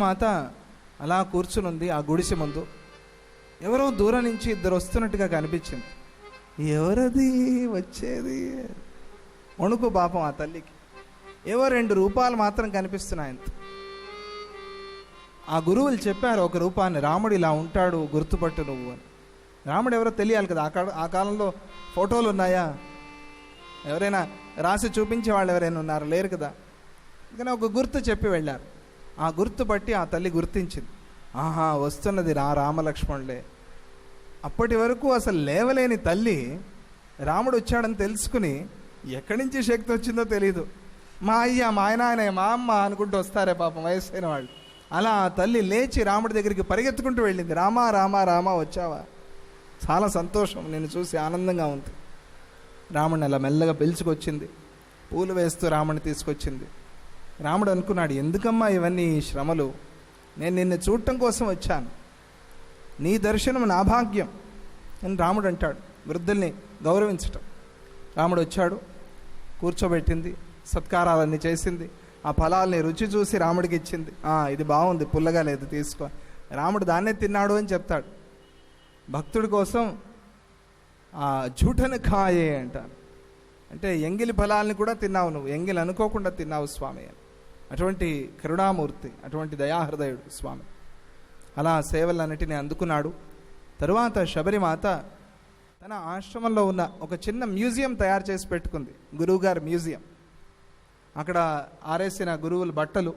శబరిమాత అలా కూర్చునుంది ఆ గుడిసె ముందు. ఎవరో దూరం నుంచి ఇద్దరు వస్తున్నట్టుగా కనిపించింది. ఎవరది వచ్చేది? వణుకు పాపం ఆ తల్లికి. ఏవో 2 రూపాలు మాత్రం కనిపిస్తున్నాయి. ఆ గురువులు చెప్పారు ఒక రూపాన్ని, రాముడు ఇలా ఉంటాడు గుర్తుపట్టు నువ్వు అని. రాముడు ఎవరో తెలియాలి కదా. ఆ కాలంలో ఫోటోలు ఉన్నాయా? ఎవరైనా రాసి చూపించే వాళ్ళు ఎవరైనా ఉన్నారు? లేరు కదా. అందుకని ఒక గుర్తు చెప్పి వెళ్ళారు. ఆ గుర్తు బట్టి ఆ తల్లి గుర్తించింది. ఆహా, వస్తున్నది రామలక్ష్మణులే. అప్పటి వరకు అసలు లేవలేని తల్లి రాముడు వచ్చాడని తెలుసుకుని ఎక్కడి నుంచి శక్తి వచ్చిందో తెలియదు. మా అయ్య, మా ఆయన, మా అమ్మ అనుకుంటూ వస్తారే పాపం వయసు అయిన వాళ్ళు. అలా ఆ తల్లి లేచి రాముడి దగ్గరికి పరిగెత్తుకుంటూ వెళ్ళింది. రామా రామా రామా వచ్చావా? చాలా సంతోషం, నేను చూసి ఆనందంగా ఉంది. రాముడిని అలా మెల్లగా పిలుచుకొచ్చింది. పూలు వేస్తూ రాముడిని తీసుకొచ్చింది. రాముడు అనుకున్నాడు, ఎందుకమ్మా ఇవన్నీ శ్రమలు? నేను నిన్ను చూడటం కోసం వచ్చాను. నీ దర్శనం నా భాగ్యం అని రాముడు అంటాడు. వృద్ధుల్ని గౌరవించటం. రాముడు వచ్చాడు, కూర్చోబెట్టింది, సత్కారాలన్నీ చేసింది. ఆ ఫలాల్ని రుచి చూసి రాముడికి ఇచ్చింది. ఇది బాగుంది, పుల్లగా లేదు, తీసుకో. రాముడు దాన్నే తిన్నాడు అని చెప్తాడు. భక్తుడి కోసం జూటను కాయే అంటారు. అంటే ఎంగిలి ఫలాల్ని కూడా తిన్నావు నువ్వు, ఎంగిలి అనుకోకుండా తిన్నావు స్వామి అని. అటువంటి కరుణామూర్తి, అటువంటి దయాహృదయుడు స్వామి. అలా సేవలన్నిటిని అందుకున్నాడు. తరువాత శబరిమాత తన ఆశ్రమంలో ఉన్న ఒక చిన్న మ్యూజియం తయారు చేసి పెట్టుకుంది, గురువుగారి మ్యూజియం. అక్కడ ఆరేసిన గురువుల బట్టలు,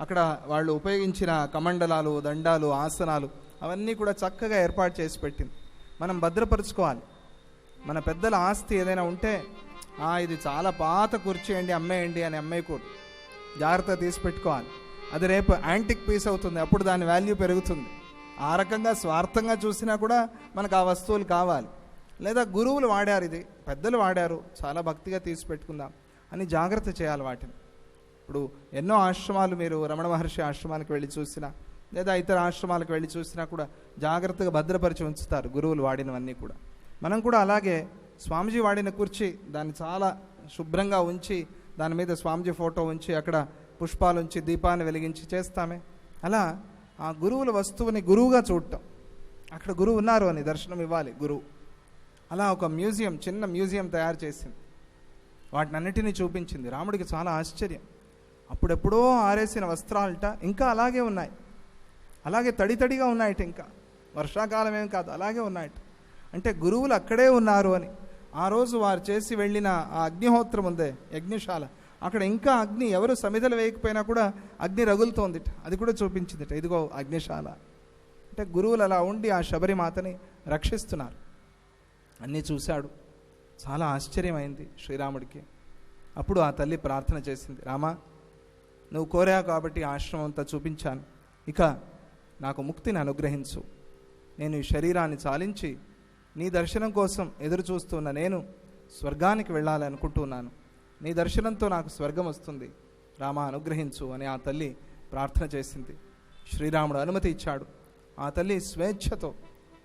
అక్కడ వాళ్ళు ఉపయోగించిన కమండలాలు, దండాలు, ఆసనాలు అవన్నీ కూడా చక్కగా ఏర్పాటు చేసి పెట్టింది. మనం భద్రపరుచుకోవాలి. మన పెద్దల ఆస్తి ఏదైనా ఉంటే ఇది చాలా పాత కుర్చీ అండి, అమ్మేయండి అని అమ్మేయకూడదు. జాగ్రత్తగా తీసి పెట్టుకోవాలి. అది రేపు యాంటిక్ పీస్ అవుతుంది, అప్పుడు దాని వాల్యూ పెరుగుతుంది. ఆ రకంగా స్వార్థంగా చూసినా కూడా మనకు ఆ వస్తువులు కావాలి. లేదా గురువులు వాడారు, ఇది పెద్దలు వాడారు, చాలా భక్తిగా తీసి పెట్టుకుందాం అని జాగ్రత్త చేయాలి వాటిని. ఇప్పుడు ఎన్నో ఆశ్రమాలు, మీరు రమణ మహర్షి ఆశ్రమానికి వెళ్ళి చూసినా లేదా ఇతర ఆశ్రమాలకు వెళ్ళి చూసినా కూడా జాగ్రత్తగా భద్రపరిచి ఉంచుతారు గురువులు వాడినవన్నీ కూడా. మనం కూడా అలాగే స్వామీజీ వాడిన కుర్చీ దాన్ని చాలా శుభ్రంగా ఉంచి, దాని మీద స్వామీజీ ఫోటో ఉంచి, అక్కడ పుష్పాలు ఉంచి, దీపాన్ని వెలిగించి చేస్తామే. అలా ఆ గురువుల వస్తువుని గురువుగా చూడటం, అక్కడ గురువు ఉన్నారు అని దర్శనం ఇవ్వాలి గురువు. అలా ఒక మ్యూజియం, చిన్న మ్యూజియం తయారు చేసింది. వాటిని అన్నిటినీ చూపించింది. రాముడికి చాలా ఆశ్చర్యం. అప్పుడెప్పుడో ఆరేసిన వస్త్రాలట ఇంకా అలాగే ఉన్నాయి, అలాగే తడితడిగా ఉన్నాయట, ఇంకా వర్షాకాలం ఏం కాదు, అలాగే ఉన్నాయట. అంటే గురువులు అక్కడే ఉన్నారు అని. ఆ రోజు వారు చేసి వెళ్ళిన ఆ అగ్నిహోత్రం ఉందే, యజ్ఞశాల, అక్కడ ఇంకా అగ్ని, ఎవరు సమిధలు వేయకపోయినా కూడా అగ్ని రగులుతోందిట, అది కూడా చూపించిందిట. ఇదిగో అగ్నిశాల. అంటే గురువులు అలా ఉండి ఆ శబరిమాతని రక్షిస్తున్నారు. అన్నీ చూశాడు. చాలా ఆశ్చర్యమైంది శ్రీరాముడికి. అప్పుడు ఆ తల్లి ప్రార్థన చేసింది, రామా, నువ్వు కోరావు కాబట్టి ఆశ్రమం అంతా చూపించాను, ఇక నాకు ముక్తిని అనుగ్రహించు. నేను ఈ శరీరాన్ని చాలించి నీ దర్శనం కోసం ఎదురు చూస్తున్న నేను స్వర్గానికి వెళ్ళాలి అనుకుంటున్నాను. నీ దర్శనంతో నాకు స్వర్గం వస్తుంది, రామా అనుగ్రహించు అని ఆ తల్లి ప్రార్థన చేసింది. శ్రీరాముడు అనుమతి ఇచ్చాడు. ఆ తల్లి స్వేచ్ఛతో,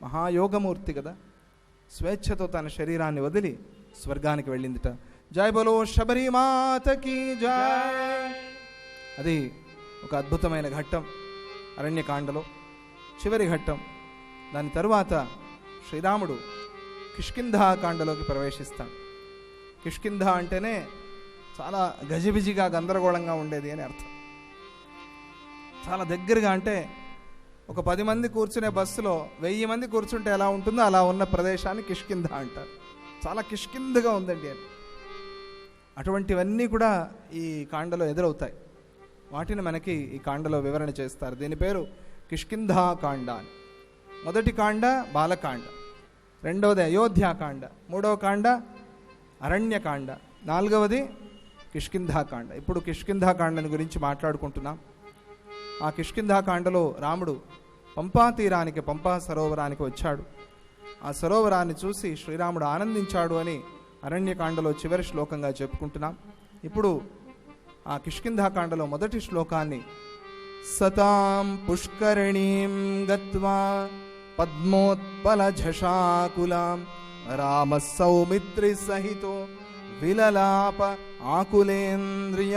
మహాయోగమూర్తి కదా, స్వేచ్ఛతో తన శరీరాన్ని వదిలి స్వర్గానికి వెళ్ళిందిట. జై బలో శబరిమాతకి జై. అది ఒక అద్భుతమైన ఘట్టం అరణ్యకాండలో, చివరి ఘట్టం. దాని తరువాత శ్రీరాముడు కిష్కింధాకాండలోకి ప్రవేశిస్తాడు. కిష్కింధ అంటేనే చాలా గజిబిజిగా, గందరగోళంగా ఉండేది అని అర్థం. చాలా దగ్గరగా, అంటే ఒక 10 మంది కూర్చునే బస్సులో 1000 మంది కూర్చుంటే ఎలా ఉంటుందో అలా ఉన్న ప్రదేశాన్ని కిష్కింధ అంటారు. చాలా కిష్కింధగా ఉందండి అని. అటువంటివన్నీ కూడా ఈ కాండలో ఎదురవుతాయి. వాటిని మనకి ఈ కాండలో వివరణ చేస్తారు. దీని పేరు కిష్కింధాకాండ అని. మొదటి కాండ బాలకాండ, రెండవది అయోధ్యాకాండ, మూడవ కాండ అరణ్యకాండ, నాలుగవది కిష్కింధాకాండ. ఇప్పుడు కిష్కింధాకాండని గురించి మాట్లాడుకుంటున్నాం. ఆ కిష్కింధాకాండలో రాముడు పంపా తీరానికి, పంపా సరోవరానికి వచ్చాడు. ఆ సరోవరాన్ని చూసి శ్రీరాముడు ఆనందించాడు అని అరణ్యకాండలో చివరి శ్లోకంగా చెప్పుకుంటున్నాం. ఇప్పుడు ఆ కిష్కింధాకాండలో మొదటి శ్లోకాన్ని, సతాం పుష్కరిణీం గత్వా పద్మోత్పల ఝషాకులాం రామ సౌమిత్రి సహితో విలలాప ఆకులేంద్రియ.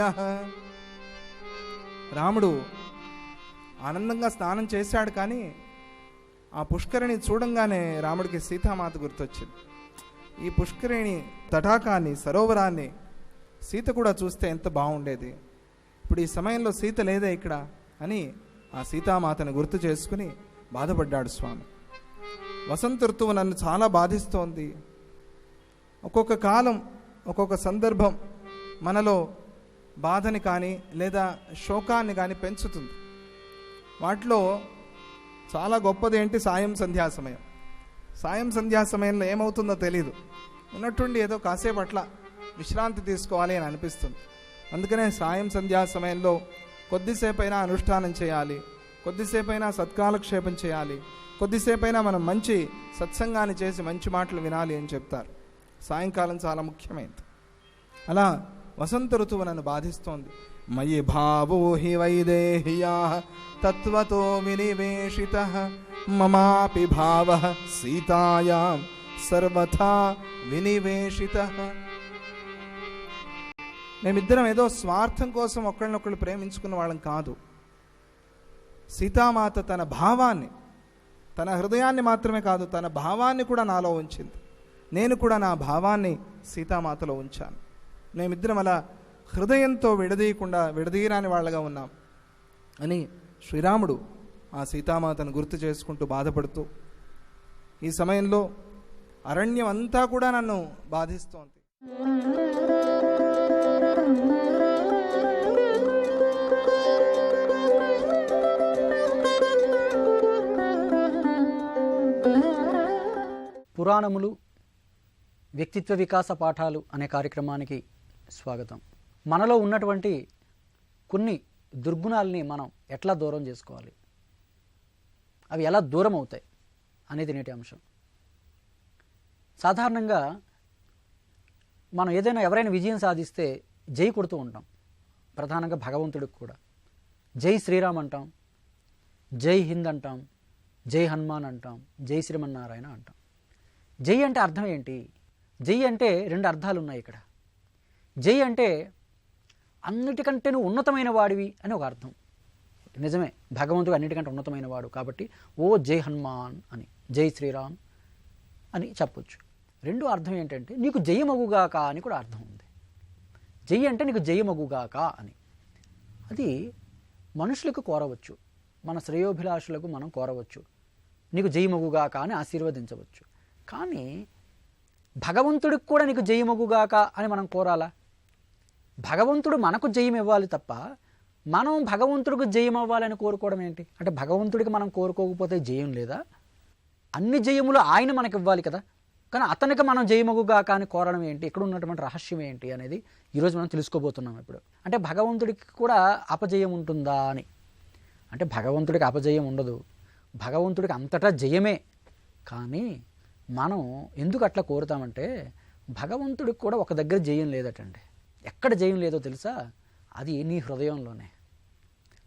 రాముడు ఆనందంగా స్నానం చేశాడు. కానీ ఆ పుష్కరిణి చూడంగానే రాముడికి సీతామాత గుర్తొచ్చింది. ఈ పుష్కరిణి తటాకాన్ని, సరోవరాన్ని సీత కూడా చూస్తే ఎంత బాగుండేది. ఇప్పుడు ఈ సమయంలో సీత లేదే ఇక్కడ అని ఆ సీతామాతను గుర్తు చేసుకుని బాధపడ్డాడు స్వామి. వసంత ఋతువు నన్ను చాలా బాధిస్తోంది. ఒక్కొక్క కాలం, ఒక్కొక్క సందర్భం మనలో బాధని కానీ లేదా శోకాన్ని కానీ పెంచుతుంది. వాటిలో చాలా గొప్పది ఏంటి? సాయం సంధ్యా సమయం. సాయం సంధ్యా సమయంలో ఏమవుతుందో తెలీదు. ఉన్నట్టుండి ఏదో కాసేపు అట్లా విశ్రాంతి తీసుకోవాలి అని అనిపిస్తుంది. అందుకనే సాయం సంధ్యా సమయంలో కొద్దిసేపైనా అనుష్ఠానం చేయాలి, కొద్దిసేపైనా సత్కాలక్షేపం చేయాలి, కొద్దిసేపైనా మనం మంచి సత్సంగాన్ని చేసి మంచి మాటలు వినాలి అని చెప్తారు. సాయంకాలం చాలా ముఖ్యమైనది. అలా వసంత ఋతువు నన్ను బాధిస్తోంది. మయి భావో హి వైదేహ్యా తత్వతో వినివేశితః మమాపి భావః సీతాయాం సర్వథా వినివేశితః. మేమిద్దరం ఏదో స్వార్థం కోసం ఒకళ్ళనొకళ్ళు ప్రేమించుకున్న వాళ్ళం కాదు. సీతామాత తన భావాన్ని, తన హృదయాన్ని మాత్రమే కాదు, తన భావాన్ని కూడా నాలో ఉంచింది. నేను కూడా నా భావాన్ని సీతామాతలో ఉంచాను. మేమిద్దరం అలా హృదయంతో విడదీయరాని వాళ్ళగా ఉన్నాం అని శ్రీరాముడు ఆ సీతామాతను గుర్తు చేసుకుంటూ బాధపడుతూ, ఈ సమయంలో అరణ్యం అంతా కూడా నన్ను బాధిస్తోంది. పురాణములు వ్యక్తిత్వ వికాస పాఠాలు అనే కార్యక్రమానికి స్వాగతం. మనలో ఉన్నటువంటి కొన్ని దుర్గుణాలని మనం ఎట్లా దూరం చేసుకోవాలి, అవి ఎలా దూరం అవుతాయి అనేది నేటి అంశం. సాధారణంగా మనం ఎవరైనా విజయం సాధిస్తే జై కొడుతూ ఉంటాం. ప్రధానంగా భగవంతుడికి కూడా జై శ్రీరామ్ అంటాం, జై హింద్ అంటాం, జై హనుమాన్ అంటాం, జై శ్రీమన్నారాయణ అంటాం. జై అంటే అర్థం ఏంటి? జై అంటే రెండు అర్థాలు ఉన్నాయి ఇక్కడ. జై అంటే అన్నిటికంటే నువ్వు ఉన్నతమైన వాడివి అని ఒక అర్థం. నిజమే, భగవంతుడు అన్నిటికంటే ఉన్నతమైన వాడు కాబట్టి ఓ జై హనుమాన్ అని, జై శ్రీరామ్ అని చెప్పొచ్చు. రెండో అర్థం ఏంటంటే నీకు జయమగుగాక అని కూడా అర్థం ఉంది. జై అంటే నీకు జయమగుగాక అని. అది మనుషులకు కోరవచ్చు, మన శ్రేయోభిలాషులకు మనం కోరవచ్చు, నీకు జయమగుగాక అని ఆశీర్వదించవచ్చు. కానీ భగవంతుడికి కూడా నీకు జయమగుగాక అని మనం కోరాలా? భగవంతుడు మనకు జయం ఇవ్వాలి తప్ప మనం భగవంతుడికి జయం అవ్వాలని కోరుకోవడం ఏంటి? అంటే భగవంతుడికి మనం కోరుకోకపోతే జయం లేదా? అన్ని జయములు ఆయన మనకి ఇవ్వాలి కదా, కానీ అతనికి మనం జయమగుగాక అని కోరడం ఏంటి? ఇక్కడ ఉన్నటువంటి రహస్యం ఏంటి అనేది ఈరోజు మనం తెలుసుకోబోతున్నాం. ఇప్పుడు అంటే భగవంతుడికి కూడా అపజయం ఉంటుందా అని. అంటే భగవంతుడికి అపజయం ఉండదు, భగవంతుడికి అంతటా జయమే. కానీ మనం ఎందుకు అట్లా కోరుతామంటే భగవంతుడికి కూడా ఒక దగ్గర జయం లేదటండి. ఎక్కడ జయం లేదో తెలుసా? అది నీ హృదయంలోనే.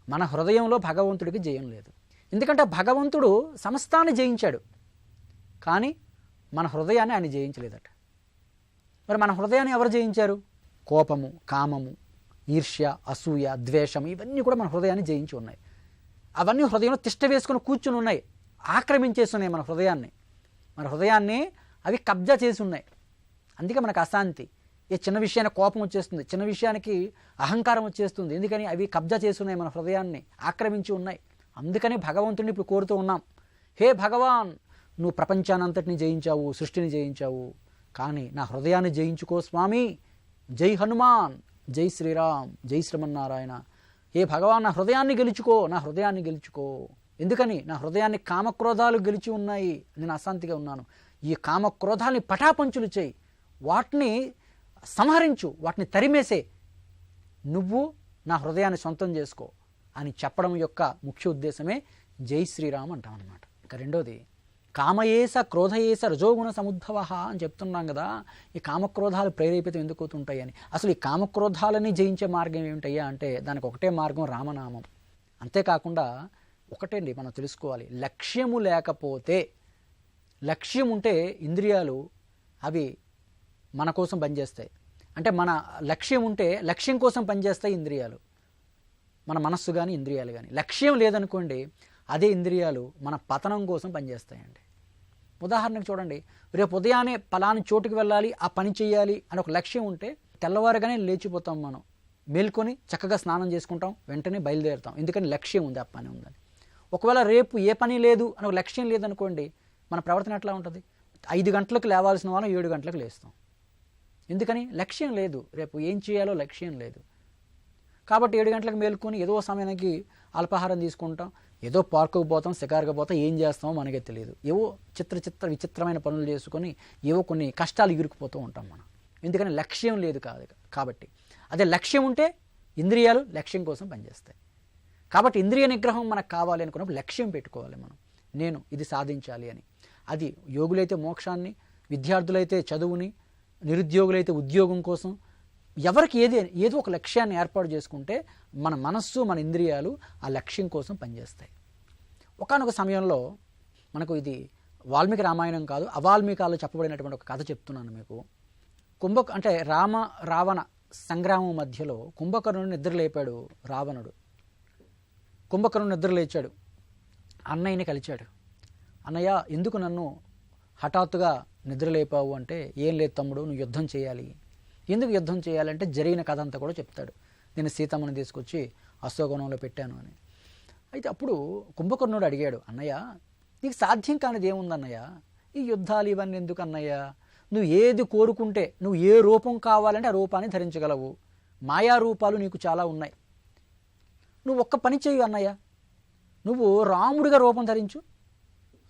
మన హృదయంలో భగవంతుడికి జయం లేదు. ఎందుకంటే భగవంతుడు సమస్తాన్ని జయించాడు, కానీ మన హృదయాన్ని ఆయన జయించలేదట. మరి మన హృదయాన్ని ఎవరు జయించారు? కోపము, కామము, ఈర్ష్య, అసూయ, ద్వేషం, ఇవన్నీ కూడా మన హృదయాన్ని జయించి ఉన్నాయి. అవన్నీ హృదయంలో తిష్ట వేసుకుని కూర్చుని ఉన్నాయి, ఆక్రమించేస్తున్నాయి మన హృదయాన్ని. మన హృదయాన్ని అవి కబ్జా చేసి ఉన్నాయి. అందుకే మనకు అశాంతి. ఏ చిన్న విషయానికి కోపం వచ్చేస్తుంది, చిన్న విషయానికి అహంకారం వచ్చేస్తుంది. ఎందుకని? అవి కబ్జా చేసి ఉన్నాయి, మన హృదయాన్ని ఆక్రమించి ఉన్నాయి. అందుకని భగవంతుడిని ఇప్పుడు కోరుతూ ఉన్నాం, హే భగవాన్, నువ్వు ప్రపంచానంతటిని జయించావు, సృష్టిని జయించావు, కానీ నా హృదయాన్ని జయించుకో స్వామి. జై హనుమాన్, జై శ్రీరామ్, జై శ్రీమన్నారాయణ. హే భగవాన్, నా హృదయాన్ని గెలుచుకో, నా హృదయాన్ని గెలుచుకో. ఎందుకని? నా హృదయాన్ని కామక్రోధాలు గెలిచి ఉన్నాయి, నేను అశాంతిగా ఉన్నాను. ఈ కామక్రోధాలని పటాపంచులు చేయి, వాటిని సంహరించు, వాటిని తరిమేసే, నువ్వు నా హృదయాన్ని సొంతం చేసుకో అని చెప్పడం యొక్క ముఖ్య ఉద్దేశమే జై శ్రీరామ్ అంటాం అన్నమాట. ఇక రెండోది కామయేస క్రోధయేస రజోగుణ సముద్భవ అని చెప్తున్నాం కదా. ఈ కామక్రోధాలు ప్రేరేపితం ఎందుకు అవుతుంటాయి అని. అసలు ఈ కామక్రోధాలని జయించే మార్గం ఏమిటయ్యా అంటే దానికి ఒకటే మార్గం, రామనామం. అంతేకాకుండా ఒకటండి మనం తెలుసుకోవాలి, లక్ష్యము లేకపోతే, లక్ష్యం ఉంటే ఇంద్రియాలు అవి మన కోసం పనిచేస్తాయి. అంటే మన లక్ష్యం ఉంటే లక్ష్యం కోసం పనిచేస్తాయి ఇంద్రియాలు. మన మనస్సు కానీ ఇంద్రియాలు కానీ. లక్ష్యం లేదనుకోండి, అదే ఇంద్రియాలు మన పతనం కోసం పనిచేస్తాయండి. ఉదాహరణకు చూడండి, రేపు ఉదయాన్నే పలాని చోటుకు వెళ్ళాలి, ఆ పని చేయాలి అని ఒక లక్ష్యం ఉంటే తెల్లవారుగానే లేచిపోతాం, మనం మేల్కొని చక్కగా స్నానం చేసుకుంటాం, వెంటనే బయలుదేరుతాం. ఎందుకని లక్ష్యం ఉంది, ఆ పని ఉందని. ఒకవేళ రేపు ఏ పని లేదు అని ఒక లక్ష్యం లేదనుకోండి, మన ప్రవర్తన ఎట్లా ఉంటుంది? 5 గంటలకు లేవాల్సిన వాళ్ళం 7 గంటలకు లేస్తాం. ఎందుకని? లక్ష్యం లేదు, రేపు ఏం చేయాలో లక్ష్యం లేదు. కాబట్టి 7 గంటలకు మేలుకొని ఏదో సమయానికి అల్పాహారం తీసుకుంటాం, ఏదో పార్కుకు పోతాం, షికారుకు పోతాం, ఏం చేస్తామో మనకే తెలియదు. ఏవో విచిత్రమైన పనులు చేసుకొని ఏవో కొన్ని కష్టాలు ఇరుక్కుపోతూ ఉంటాం మనం. ఎందుకని? లక్ష్యం లేదు కాదు. కాబట్టి అదే లక్ష్యం ఉంటే ఇంద్రియాలు లక్ష్యం కోసం పనిచేస్తాయి. కాబట్టి ఇంద్రియ నిగ్రహం మనకు కావాలి అనుకున్నప్పుడు లక్ష్యం పెట్టుకోవాలి మనం, నేను ఇది సాధించాలి అని. అది యోగులైతే మోక్షాన్ని, విద్యార్థులైతే చదువుని, నిరుద్యోగులైతే ఉద్యోగం కోసం, ఎవరికి ఏదో ఒక లక్ష్యాన్ని ఏర్పాటు చేసుకుంటే మన మనస్సు, మన ఇంద్రియాలు ఆ లక్ష్యం కోసం పనిచేస్తాయి. ఒకానొక సమయంలో మనకు ఇది వాల్మీకి రామాయణం కాదు, అవాల్మీకాల్లో చెప్పబడినటువంటి ఒక కథ చెప్తున్నాను మీకు. రావణ సంగ్రామం మధ్యలో కుంభకర్ణుడు నిద్రలేపాడు రావణుడు. కుంభకర్ణుడు నిద్రలేచాడు, అన్నయ్యని కలిచాడు. అన్నయ్య, ఎందుకు నన్ను హఠాత్తుగా నిద్రలేపావు అంటే, ఏం లేదు తమ్ముడు, నువ్వు యుద్ధం చేయాలి. ఎందుకు యుద్ధం చేయాలంటే జరిగిన కథ అంతా కూడా చెప్తాడు. నేను సీతమ్మని తీసుకొచ్చి అశోకవనంలో పెట్టాను అని. అయితే అప్పుడు కుంభకర్ణుడు అడిగాడు, అన్నయ్య నీకు సాధ్యం కానిది ఏముందన్నయ్య, ఈ యుద్ధాలు ఇవన్నీ ఎందుకు అన్నయ్య? నువ్వు ఏది కోరుకుంటే, నువ్వు ఏ రూపం కావాలంటే ఆ రూపాన్ని ధరించగలవు. మాయా రూపాలు నీకు చాలా ఉన్నాయి. నువ్వు ఒక్క పని చేయు అన్నయ్య, నువ్వు రాముడిగా రూపం ధరించు,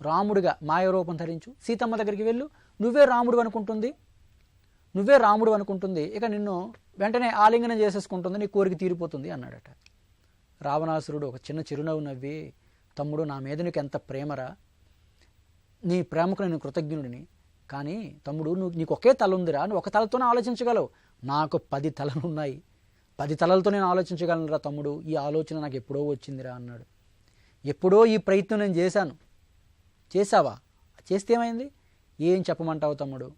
రాముడిగా మాయ రూపం ధరించు, సీతమ్మ దగ్గరికి వెళ్ళు, నువ్వే రాముడు అనుకుంటుంది, ఇక నిన్ను వెంటనే ఆలింగనం చేసేసుకుంటుంది, నీ కోరిక తీరిపోతుంది అన్నాడట. రావణాసురుడు ఒక చిన్న చిరునవ్వు నవ్వి, తమ్ముడు నా మీద నీకు ఎంత ప్రేమరా, నీ ప్రేమకు నేను కృతజ్ఞుడిని, కానీ తమ్ముడు నీకు ఒకే తల ఉందిరా, నువ్వు ఒక తలతోనే ఆలోచించగలవు, నాకు 10 తలలు ఉన్నాయి, 10 తలలతో నేను ఆలోచించగలనురా తమ్ముడు, ఈ ఆలోచన నాకు ఎప్పుడో వచ్చిందిరా అన్నాడు. ఎప్పుడో ఈ ప్రయత్నం నేను చేశాను. చేసావా? చేస్తే ఏమైంది? ఏం చెప్పమంటావు తమ్ముడు,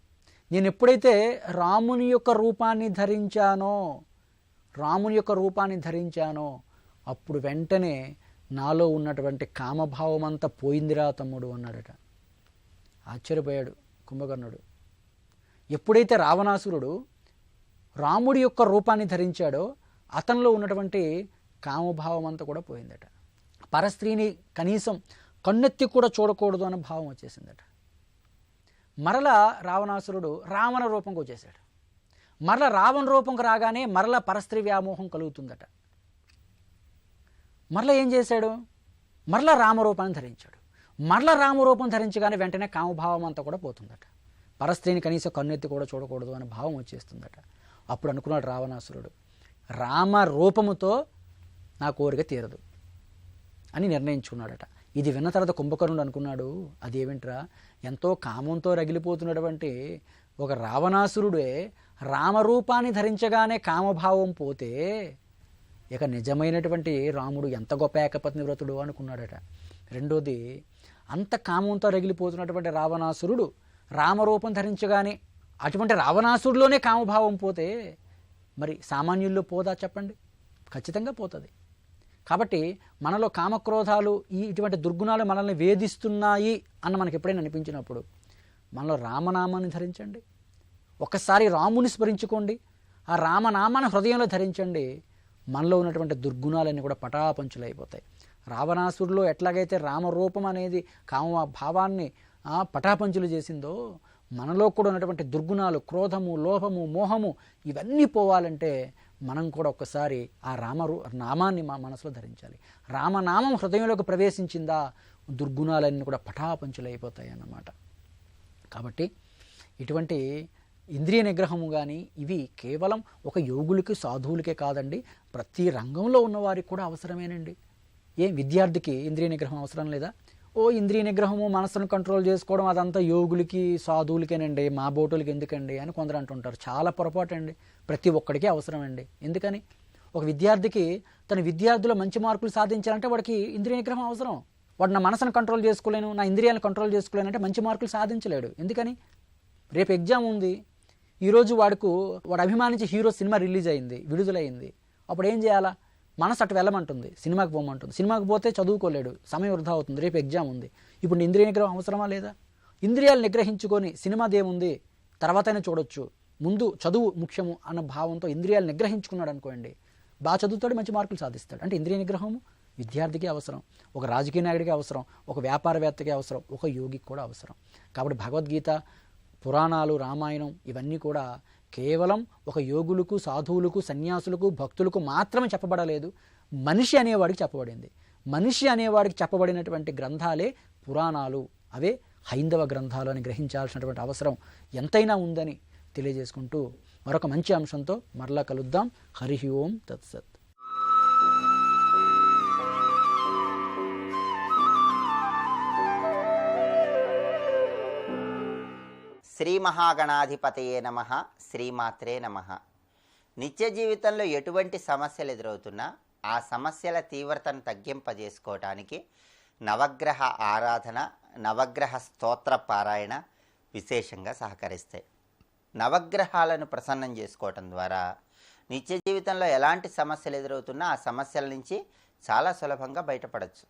నేను ఎప్పుడైతే రాముని యొక్క రూపాన్ని ధరించానో అప్పుడు వెంటనే నాలో ఉన్నటువంటి కామభావం అంతా పోయిందిరా తమ్ముడు అన్నాడట. ఆశ్చర్యపోయాడు కుంభకర్ణుడు. ఎప్పుడైతే రావణాసురుడు రాముడి యొక్క రూపాన్ని ధరించాడో అతనిలో ఉన్నటువంటి కామభావం అంతా కూడా పోయిందట. పరస్త్రీని కనీసం కన్నెత్తి కూడా చూడకూడదు అనే భావం వచ్చేసిందట. మరలా రావణాసురుడు రావణ రూపంకి వచ్చేసాడు. మరలా రావణ రూపంకి రాగానే మరలా పరస్త్రీ వ్యామోహం కలుగుతుందట. మరలా ఏం చేశాడు? మరలా రామరూపాన్ని ధరించాడు. మరలా రామరూపం ధరించగానే వెంటనే కామభావం అంతా కూడా పోతుందట. పరస్త్రీని కనీసం కన్నెత్తి కూడా చూడకూడదు అనే భావం వచ్చేస్తుందట. అప్పుడు అనుకున్నాడు రావణాసురుడు, రామ రూపముతో నా కోరిక తీరదు అని నిర్ణయించుకున్నాడట. ఇది విన్న తర్వాత కుంభకర్ణుడు అనుకున్నాడు, అదేమిట్రా, ఎంతో కామంతో రగిలిపోతున్నటువంటి ఒక రావణాసురుడే రామరూపాన్ని ధరించగానే కామభావం పోతే ఇక నిజమైనటువంటి రాముడు ఎంత గొప్ప ఏకపత్ని వ్రతుడు అనుకున్నాడట. రెండోది, అంత కామంతో రగిలిపోతున్నటువంటి రావణాసురుడు రామరూపం ధరించగానే అటువంటి రావణాసురులోనే కామభావం పోతే మరి సామాన్యుల్లో పోదా చెప్పండి? ఖచ్చితంగా పోతుంది. కాబట్టి మనలో కామక్రోధాలు, ఇటువంటి దుర్గుణాలు మనల్ని వేధిస్తున్నాయి అన్న మనకి ఎప్పుడైనా అనిపించినప్పుడు మనలో రామనామాన్ని ధరించండి, ఒక్కసారి రాముని స్మరించుకోండి, ఆ రామనామాన్ని హృదయంలో ధరించండి, మనలో ఉన్నటువంటి దుర్గుణాలన్నీ కూడా పటాపంచులైపోతాయి. రావణాసురులో ఎట్లాగైతే రామరూపం అనేది కామ భావాన్ని పటాపంచులు చేసిందో మనలో కూడా ఉన్నటువంటి దుర్గుణాలు, క్రోధము, లోభము, మోహము ఇవన్నీ పోవాలంటే మనం కూడా ఒక్కసారి ఆ నామాన్ని మా మనసులో ధరించాలి. రామనామం హృదయంలోకి ప్రవేశించిందా దుర్గుణాలన్నీ కూడా పటాపంచులైపోతాయి అన్నమాట. కాబట్టి ఇటువంటి ఇంద్రియ నిగ్రహము కానీ ఇవి కేవలం ఒక యోగులకి, సాధువులకే కాదండి, ప్రతి రంగంలో ఉన్నవారికి కూడా అవసరమేనండి. విద్యార్థికి ఇంద్రియ నిగ్రహం అవసరం లేదా? ఇంద్రియ నిగ్రహము, మనసును కంట్రోల్ చేసుకోవడం అదంతా యోగులకి, సాధువులకేనండి, మా బోటులకి ఎందుకండి అని కొందరు అంటుంటారు. చాలా పొరపాటు అండి. ప్రతి ఒక్కడికే అవసరం అండి. ఎందుకని? ఒక విద్యార్థికి తన విద్యార్థులు మంచి మార్కులు సాధించాలంటే వాడికి ఇంద్రియ నిగ్రహం అవసరం. వాడు నా మనసును కంట్రోల్ చేసుకోలేను, నా ఇంద్రియాలను కంట్రోల్ చేసుకోలేను అంటే మంచి మార్కులు సాధించలేడు. ఎందుకని? రేపు ఎగ్జామ్ ఉంది, ఈరోజు వాడు అభిమానించే హీరో సినిమా రిలీజ్ అయింది, విడుదలైంది, అప్పుడు ఏం చేయాలా? మనసు అటు వెళ్ళమంటుంది, సినిమాకి పోమంటుంది. సినిమాకి పోతే చదువుకోలేడు, సమయం వృధా అవుతుంది, రేపు ఎగ్జామ్ ఉంది. ఇప్పుడు ఇంద్రియ నిగ్రహం అవసరమా లేదా? ఇంద్రియాలు నిగ్రహించుకొని సినిమాదేముంది తర్వాతైనా చూడొచ్చు, ముందు చదువు ముఖ్యము అన్న భావంతో ఇంద్రియాలు నిగ్రహించుకున్నాడు అనుకోండి, బాగా చదువుతాడు, మంచి మార్కులు సాధిస్తాడు. అంటే ఇంద్రియ నిగ్రహము విద్యార్థికి అవసరం, ఒక రాజకీయ నాయకుడికి అవసరం, ఒక వ్యాపారవేత్తకి అవసరం, ఒక యోగికి కూడా అవసరం. కాబట్టి భగవద్గీత, పురాణాలు, రామాయణం ఇవన్నీ కూడా కేవలం ఒక యోగులకు, సాధువులకు, సన్యాసులకు, భక్తులకు మాత్రమే చెప్పబడలేదు, మనిషి అనేవాడికి చెప్పబడింది. మనిషి అనేవాడికి చెప్పబడినటువంటి గ్రంథాలే పురాణాలు, అవే హైందవ గ్రంథాలు అని గ్రహించాల్సినటువంటి అవసరం ఎంతైనా ఉందని తెలియజేసుకుంటూ మరొక మంచి అంశంతో మరలా కలుద్దాం. హరి ఓం తత్సత్. శ్రీ మహాగణాధిపతయే నమః. శ్రీమాత్రే నమః. నిత్య జీవితంలో ఎటువంటి సమస్యలు ఎదురవుతున్నా ఆ సమస్యల తీవ్రతను తగ్గింపజేసుకోవటానికి నవగ్రహ ఆరాధన, నవగ్రహ స్తోత్ర పారాయణ విశేషంగా సహకరిస్తాయి. నవగ్రహాలను ప్రసన్నం చేసుకోవటం ద్వారా నిత్య జీవితంలో ఎలాంటి సమస్యలు ఎదురవుతున్నా ఆ సమస్యల నుంచి చాలా సులభంగా బయటపడవచ్చు.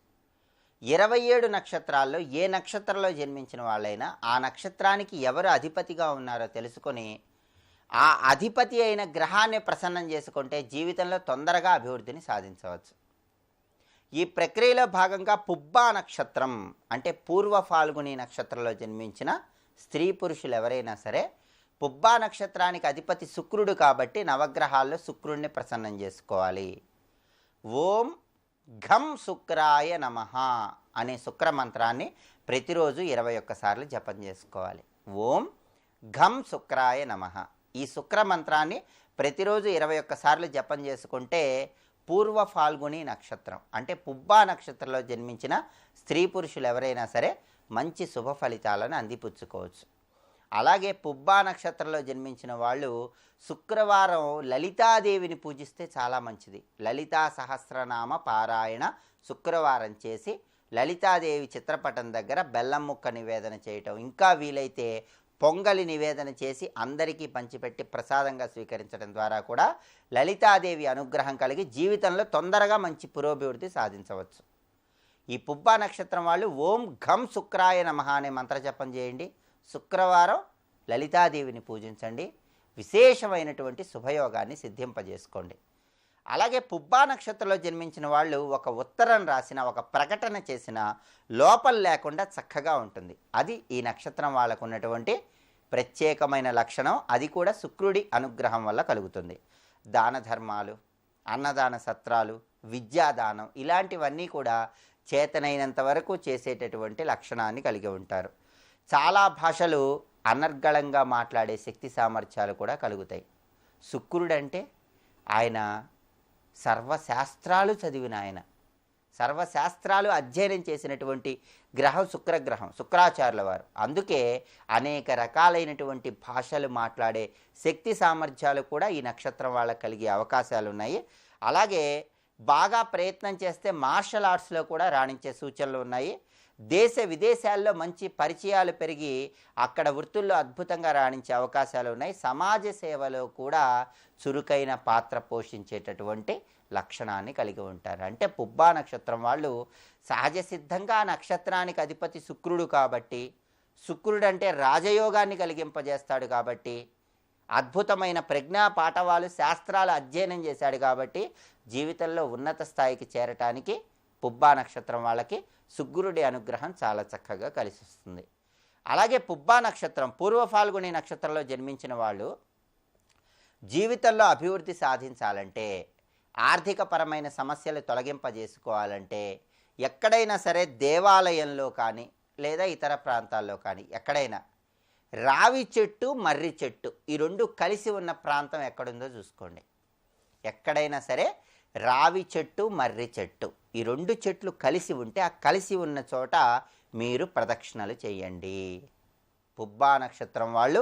27 నక్షత్రాల్లో ఏ నక్షత్రంలో జన్మించిన వాళ్ళైనా ఆ నక్షత్రానికి ఎవరు అధిపతిగా ఉన్నారో తెలుసుకొని ఆ అధిపతి అయిన గ్రహాన్ని ప్రసన్నం చేసుకుంటే జీవితంలో తొందరగా అభివృద్ధిని సాధించవచ్చు. ఈ ప్రక్రియలో భాగంగా పుబ్బా నక్షత్రం అంటే పూర్వ ఫాల్గుని నక్షత్రంలో జన్మించిన స్త్రీ పురుషులు ఎవరైనా సరే పుబ్బా నక్షత్రానికి అధిపతి శుక్రుడు కాబట్టి నవగ్రహాల్లో శుక్రుడిని ప్రసన్నం చేసుకోవాలి. ఓం ఘం శుక్రాయ నమః అనే శుక్ర మంత్రాన్ని ప్రతిరోజు 21 సార్లు జపం చేసుకోవాలి. ఓం ఘం శుక్రాయ నమః ఈ శుక్ర మంత్రాన్ని ప్రతిరోజు 21 సార్లు జపం చేసుకుంటే పూర్వ ఫాల్గుని నక్షత్రం అంటే పుబ్బా నక్షత్రంలో జన్మించిన స్త్రీ పురుషులు ఎవరైనా సరే మంచి శుభ ఫలితాలను అందిపుచ్చుకోవచ్చు. అలాగే పుబ్బా నక్షత్రంలో జన్మించిన వాళ్ళు శుక్రవారం లలితాదేవిని పూజిస్తే చాలా మంచిది. లలితా సహస్రనామ పారాయణ శుక్రవారం చేసి లలితాదేవి చిత్రపటం దగ్గర బెల్లం ముక్క నివేదన చేయటం, ఇంకా వీలైతే పొంగలి నివేదన చేసి అందరికీ పంచిపెట్టి ప్రసాదంగా స్వీకరించడం ద్వారా కూడా లలితాదేవి అనుగ్రహం కలిగి జీవితంలో తొందరగా మంచి పురోభివృద్ధి సాధించవచ్చు. ఈ పుబ్బా నక్షత్రం వాళ్ళు ఓం ఘం శుక్రాయ నమః అనే మంత్రజపం చేయండి. శుక్రవారం లలితాదేవిని పూజించండి. విశేషమైనటువంటి శుభయోగాన్ని సిద్ధింపజేసుకోండి. అలాగే పుబ్బా నక్షత్రంలో జన్మించిన వాళ్ళు ఒక ఉత్తరం రాసిన, ఒక ప్రకటన చేసిన లోపం లేకుండా చక్కగా ఉంటుంది. అది ఈ నక్షత్రం వాళ్ళకు ఉన్నటువంటి ప్రత్యేకమైన లక్షణం. అది కూడా శుక్రుడి అనుగ్రహం వల్ల కలుగుతుంది. దాన ధర్మాలు, అన్నదాన సత్రాలు, విద్యాదానం ఇలాంటివన్నీ కూడా చేతనైనంత వరకు చేసేటటువంటి లక్షణాన్ని కలిగి ఉంటారు. చాలా భాషలు అనర్గళంగా మాట్లాడే శక్తి సామర్థ్యాలు కూడా కలుగుతాయి. శుక్రుడంటే ఆయన సర్వశాస్త్రాలు చదివిన ఆయన, సర్వశాస్త్రాలు అధ్యయనం చేసినటువంటి గ్రహం శుక్రగ్రహం, శుక్రాచార్యుల వారు. అందుకే అనేక రకాలైనటువంటి భాషలు మాట్లాడే శక్తి సామర్థ్యాలు కూడా ఈ నక్షత్రం వాళ్ళకి కలిగే అవకాశాలు ఉన్నాయి. అలాగే బాగా ప్రయత్నం చేస్తే మార్షల్ ఆర్ట్స్లో కూడా రాణించే సూచనలు ఉన్నాయి. దేశ విదేశాల్లో మంచి పరిచయాలు పెరిగి అక్కడ వృత్తుల్లో అద్భుతంగా రాణించే అవకాశాలు ఉన్నాయి. సమాజ సేవలో కూడా చురుకైన పాత్ర పోషించేటటువంటి లక్షణాన్ని కలిగి ఉంటారు. అంటే పుబ్బా నక్షత్రం వాళ్ళు సహజ సిద్ధంగా నక్షత్రానికి అధిపతి శుక్రుడు కాబట్టి, శుక్రుడు అంటే రాజయోగాన్ని కలిగింపజేస్తాడు కాబట్టి, అద్భుతమైన ప్రజ్ఞా పాఠవాలు శాస్త్రాలు అధ్యయనం చేశాడు కాబట్టి జీవితంలో ఉన్నత స్థాయికి చేరటానికి పుబ్బా నక్షత్రం వాళ్ళకి శుక్రుడి అనుగ్రహం చాలా చక్కగా కలిసి వస్తుంది. అలాగే పుబ్బా నక్షత్రం పూర్వ ఫాల్గుని నక్షత్రంలో జన్మించిన వాళ్ళు జీవితంలో అభివృద్ధి సాధించాలంటే, ఆర్థికపరమైన సమస్యలు తొలగింపజేసుకోవాలంటే ఎక్కడైనా సరే దేవాలయంలో కానీ లేదా ఇతర ప్రాంతాల్లో కానీ ఎక్కడైనా రావి చెట్టు, మర్రి చెట్టు ఈ రెండు కలిసి ఉన్న ప్రాంతం ఎక్కడుందో చూసుకోండి. ఎక్కడైనా సరే రావి చెట్టు, మర్రి చెట్టు ఈ రెండు చెట్లు కలిసి ఉంటే ఆ కలిసి ఉన్న చోట మీరు ప్రదక్షిణలు చేయండి. పుబ్బా నక్షత్రం వాళ్ళు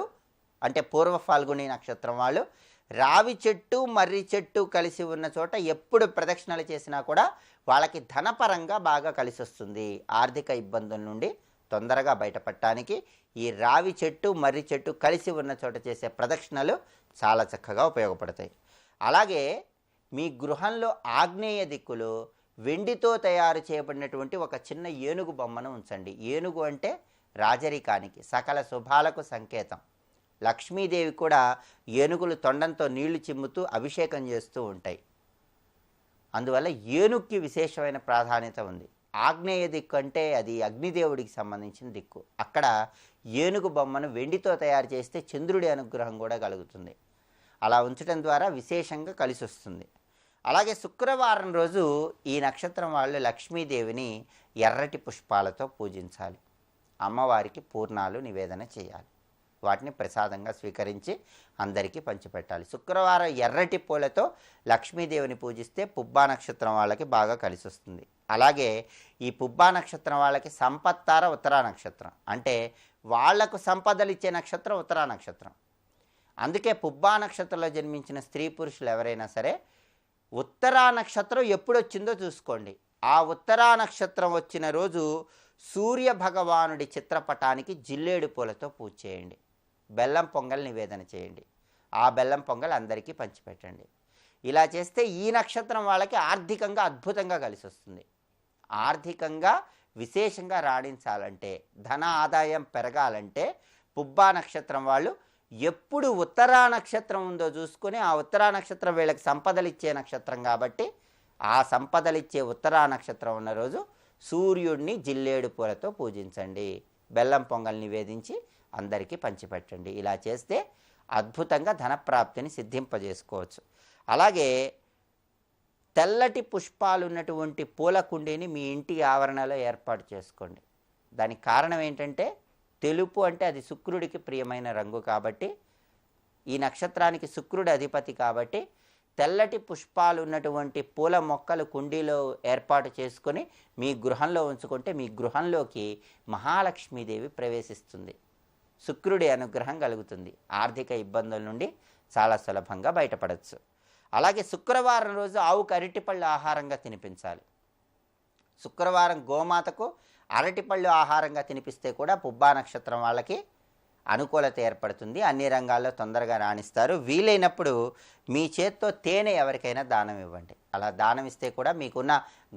అంటే పూర్వ ఫాల్గుని నక్షత్రం వాళ్ళు రావి చెట్టు, మర్రి చెట్టు కలిసి ఉన్న చోట ఎప్పుడు ప్రదక్షిణలు చేసినా కూడా వాళ్ళకి ధనపరంగా బాగా కలిసి వస్తుంది. ఆర్థిక ఇబ్బందుల నుండి తొందరగా బయటపడటానికి ఈ రావి చెట్టు, మర్రి చెట్టు కలిసి ఉన్న చోట చేసే ప్రదక్షిణలు చాలా చక్కగా ఉపయోగపడతాయి. అలాగే మీ గృహంలో ఆగ్నేయ దిక్కులో వెండితో తయారు చేయబడినటువంటి ఒక చిన్న ఏనుగు బొమ్మను ఉంచండి. ఏనుగు అంటే రాజరికానికి, సకల శుభాలకు సంకేతం. లక్ష్మీదేవి కూడా ఏనుగులు తొండంతో నీళ్లు చిమ్ముతూ అభిషేకం చేస్తూ ఉంటాయి. అందువల్ల ఏనుగుకి విశేషమైన ప్రాధాన్యత ఉంది. ఆగ్నేయ దిక్కు అంటే అది అగ్నిదేవుడికి సంబంధించిన దిక్కు. అక్కడ ఏనుగు బొమ్మను వెండితో తయారు చేస్తే చంద్రుడి అనుగ్రహం కూడా కలుగుతుంది. అలా ఉంచడం ద్వారా విశేషంగా కలిసి వస్తుంది. అలాగే శుక్రవారం రోజు ఈ నక్షత్రం వాళ్ళు లక్ష్మీదేవిని ఎర్రటి పుష్పాలతో పూజించాలి. అమ్మవారికి పూర్ణాలు నివేదన చేయాలి. వాటిని ప్రసాదంగా స్వీకరించి అందరికీ పంచిపెట్టాలి. శుక్రవారం ఎర్రటి పూలతో లక్ష్మీదేవిని పూజిస్తే పుబ్బా నక్షత్రం వాళ్ళకి బాగా కలిసి వస్తుంది. అలాగే ఈ పుబ్బా నక్షత్రం వాళ్ళకి సంపత్తార ఉత్తరా నక్షత్రం, అంటే వాళ్లకు సంపదలు ఇచ్చే నక్షత్రం ఉత్తరా నక్షత్రం. అందుకే పుబ్బా నక్షత్రంలో జన్మించిన స్త్రీ పురుషులు ఎవరైనా సరే ఉత్తరా నక్షత్రం ఎప్పుడు వచ్చిందో చూసుకోండి. ఆ ఉత్తరా నక్షత్రం వచ్చిన రోజు సూర్య భగవానుడి చిత్రపటానికి జిల్లేడు పూలతో పూజ చేయండి. బెల్లం పొంగల్ నివేదన చేయండి. ఆ బెల్లం పొంగల్ అందరికీ పంచిపెట్టండి. ఇలా చేస్తే ఈ నక్షత్రం వాళ్ళకి ఆర్థికంగా అద్భుతంగా కలిసి వస్తుంది. ఆర్థికంగా విశేషంగా రాణించాలంటే, ధన ఆదాయం పెరగాలంటే పుబ్బా నక్షత్రం వాళ్ళు ఎప్పుడు ఉత్తరా నక్షత్రం ఉందో చూసుకొని, ఆ ఉత్తరా నక్షత్రం వీళ్ళకి సంపదలు ఇచ్చే నక్షత్రం కాబట్టి ఆ సంపదలిచ్చే ఉత్తరా నక్షత్రం ఉన్న రోజు సూర్యుడిని జిల్లేడు పూలతో పూజించండి. బెల్లం పొంగల్ నివేదించి అందరికీ పంచిపెట్టండి. ఇలా చేస్తే అద్భుతంగా ధనప్రాప్తిని సిద్ధింపజేసుకోవచ్చు. అలాగే తెల్లటి పుష్పాలు ఉన్నటువంటి పూల కుండీని మీ ఇంటి ఆవరణలో ఏర్పాటు చేసుకోండి. దానికి కారణం ఏంటంటే, తెలుపు అంటే అది శుక్రుడికి ప్రియమైన రంగు కాబట్టి, ఈ నక్షత్రానికి శుక్రుడి అధిపతి కాబట్టి తెల్లటి పుష్పాలు ఉన్నటువంటి పూల మొక్కలు కుండీలో ఏర్పాటు చేసుకొని మీ గృహంలో ఉంచుకుంటే మీ గృహంలోకి మహాలక్ష్మీదేవి ప్రవేశిస్తుంది. శుక్రుడి అనుగ్రహం కలుగుతుంది. ఆర్థిక ఇబ్బందుల నుండి చాలా సులభంగా బయటపడవచ్చు. అలాగే శుక్రవారం రోజు ఆవుకు అరటిపళ్ళు ఆహారంగా తినిపించాలి. శుక్రవారం గోమాతకు అరటిపళ్ళు ఆహారంగా తినిపిస్తే కూడా పుబ్బా నక్షత్రం వాళ్ళకి అనుకూలత ఏర్పడుతుంది. అన్ని రంగాల్లో తొందరగా రాణిస్తారు. వీలైనప్పుడు మీ చేత్తో తేనె ఎవరికైనా దానం ఇవ్వండి. అలా దానం ఇస్తే కూడా మీకున్న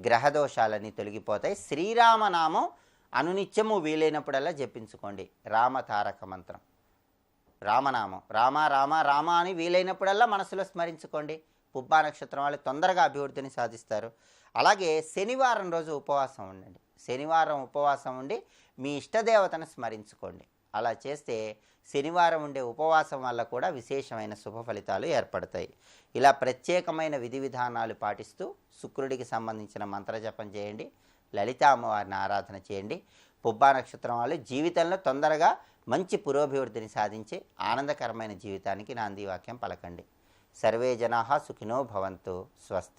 గ్రహదోషాలన్నీ తొలగిపోతాయి. శ్రీరామనామం అనునిత్యము వీలైనప్పుడల్లా జపించుకోండి. రామతారక మంత్రం, రామనామం, రామ రామ రామ అని వీలైనప్పుడల్లా మనసులో స్మరించుకోండి. పుబ్బా నక్షత్రం వాళ్ళు తొందరగా అభివృద్ధిని సాధిస్తారు. అలాగే శనివారం రోజు ఉపవాసం ఉండండి. శనివారం ఉపవాసం ఉండి మీ ఇష్టదేవతను స్మరించుకోండి. అలా చేస్తే శనివారం ఉండే ఉపవాసం వల్ల కూడా విశేషమైన శుభ ఫలితాలు ఏర్పడతాయి. ఇలా ప్రత్యేకమైన విధి విధానాలు పాటిస్తూ శుక్రుడికి సంబంధించిన మంత్రజపం చేయండి. లలితా అమ్మవారిని ఆరాధన చేయండి. పుబ్బా నక్షత్రం వాళ్ళు జీవితంలో తొందరగా మంచి పురోభివృద్ధిని సాధించి ఆనందకరమైన జీవితానికి నాంది వాక్యం పలకండి. సర్వే జనాః సుఖినో భవంతు. స్వస్తి.